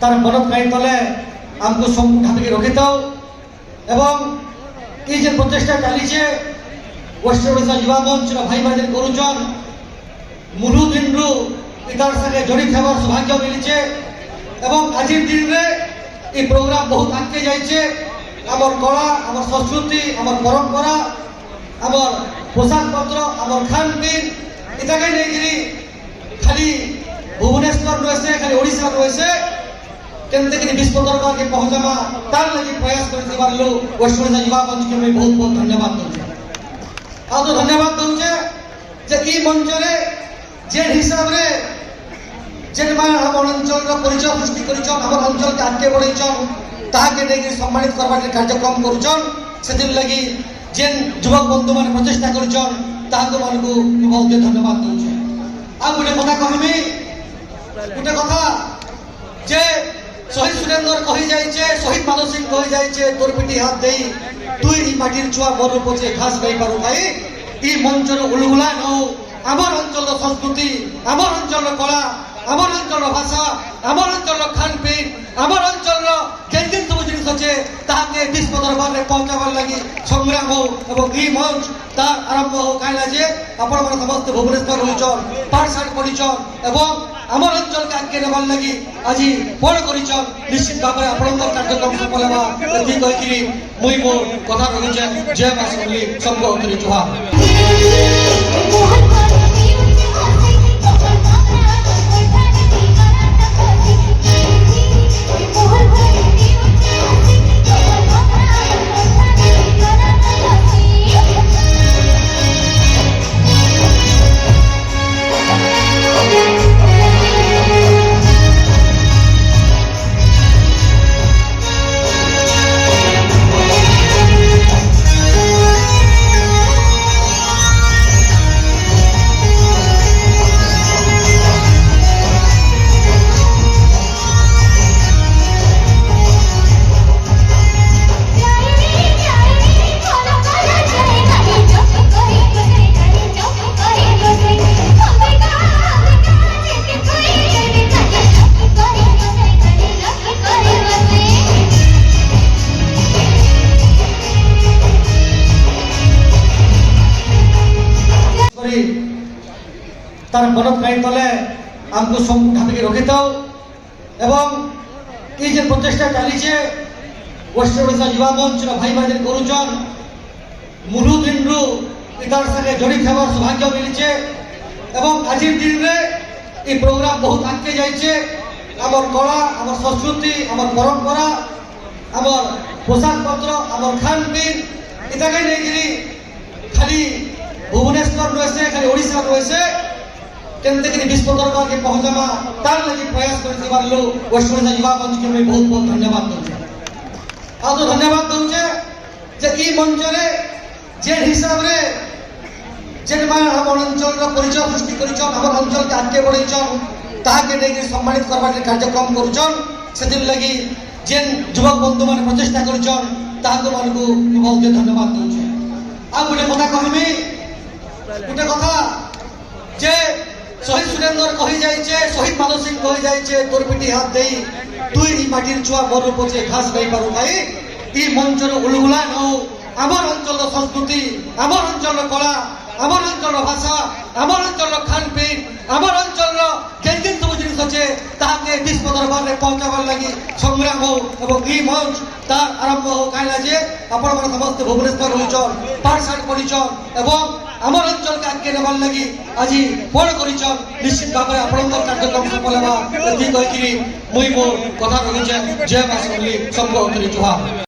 तार बरफ गाई तले आमको ढापिक रखी थाओ एवं ये प्रचेषा चली वेस्ट ओडिशा युवा मंच भाई भाई करुचन मुलु दिन इतार संगे जड़ित होवार सौभाग्य मिली एवं आज दिन में ये प्रोग्राम बहुत आगे जाइए आमर कला आमर संस्कृति आमर परंपरा आमर पोशाक पत्र आमर खान पीन इताके नहीं खाली भुवनेश्वर नुहे खाली ओडिशा नुहे केमती विश्व दरबार के पहुंचामा तार लगी प्रयास कर वेस्ट ओडिशा युवा मंच के मैं बहुत बहुत धन्यवाद दूचे आ तो धन्यवाद दूचे जे ई मंच रे जे हिसाब रे जे हम अंचल परिचय सृष्टि करछन हम अंचल के आगे बढ़ैछन ताके नहीं सम्मानित करबार कार्यक्रम करुछन से लगी जेन युवक बंधु मान प्रचेषा करछन ताको मानकु बहुत धन्यवाद दूचे आ गोटे कथा कहमी गोटे कथा जे शहीद सुरेंद्र कही जाइए शहीद माधव सिंह कही जाइए तोर पिटी हाथ दे तुई माटिर छुआ मोर पचे घास नहीं पारू भाई ई मंचर उलुला नौ आमर अंचल संस्कृति आमर अंचल कला आमर अंचल भाषा आमर अंचल खान पीन आमर अंचल जेन जेन सब जिनिस अच्छे ताके विश्व दरबार में पहुंचाबार लगी संग्राम हो एवं ई मंच तार आरंभ हो कहीं जे आपण मन समस्त भुवनेश्वर रहीचन पाठशाला पढ़ीचन एवं आमर अंचल के आगे नबार लगी आज बड़ करिचन निश्चित भाव में आपणकर कार्यक्रम सफल होगा एति कहिकरी मुई मोर कथा रखुचे जय मां समली सबको करी जुहार। तार बरफ गाई तले आमको ढापिक रखी थाओ एवं ये प्रचेषा चली वेस्ट ओडिशा युवा मंच भाई भाई करुचन मुलु दिन इतार संगे जड़ित होवार सौभाग्य मिली एवं आज दिन में ये प्रोग्राम बहुत आगे जाइए आमर कला आमर संस्कृति आमर परंपरा आमर पोशाक पत्र आमर खान पीन इताके नहीं खाली भुवनेश्वर नुहे खाली ओडिशा नुहे केमती विश्व दरबार के पहुंचामा तार लगी प्रयास कर वेस्ट ओडिशा युवा मंच के मैं बहुत बहुत धन्यवाद दूचे आ तो धन्यवाद दूचे जे ई मंच रे जे हिसाब रे जे हम अंचल परिचय सृष्टि करछन हम अंचल के आगे बढ़ैछन ताके नहीं सम्मानित करबार कार्यक्रम करुछन से लगी जेन युवक बंधु मान प्रचेषा करछन ताको मानकु बहुत धन्यवाद दूचे आ गोटे कथा कहमी गोटे कथा जे शहीद सुरेंद्र कही जाइए शहीद माधव सिंह कही जाइए तोर पिटी हाथ दे तुई माटिर छुआ मोर पचे घास नहीं पारू भाई ई मंचर उलुला नौ आमर अंचल संस्कृति आमर अंचल कला आमर अंचल भाषा आमर अंचल खान पीन आमर अंचल जेन जेन सब जिनिस अच्छे ताके विश्व दरबार में पहुंचाबार लगी संग्राम हो एवं ई मंच तार आरंभ हो कहीं जे आपण मन समस्त भुवनेश्वर रहीचन पाठशाला पढ़ीचन एवं आमर अंचल के आगे नबार लगी आज बड़ करिचन निश्चित भाव में आपणकर कार्यक्रम सफल होगा एति कहिकरी मुई मोर कथा रखुचे जय मां समली सबको करी जुहार।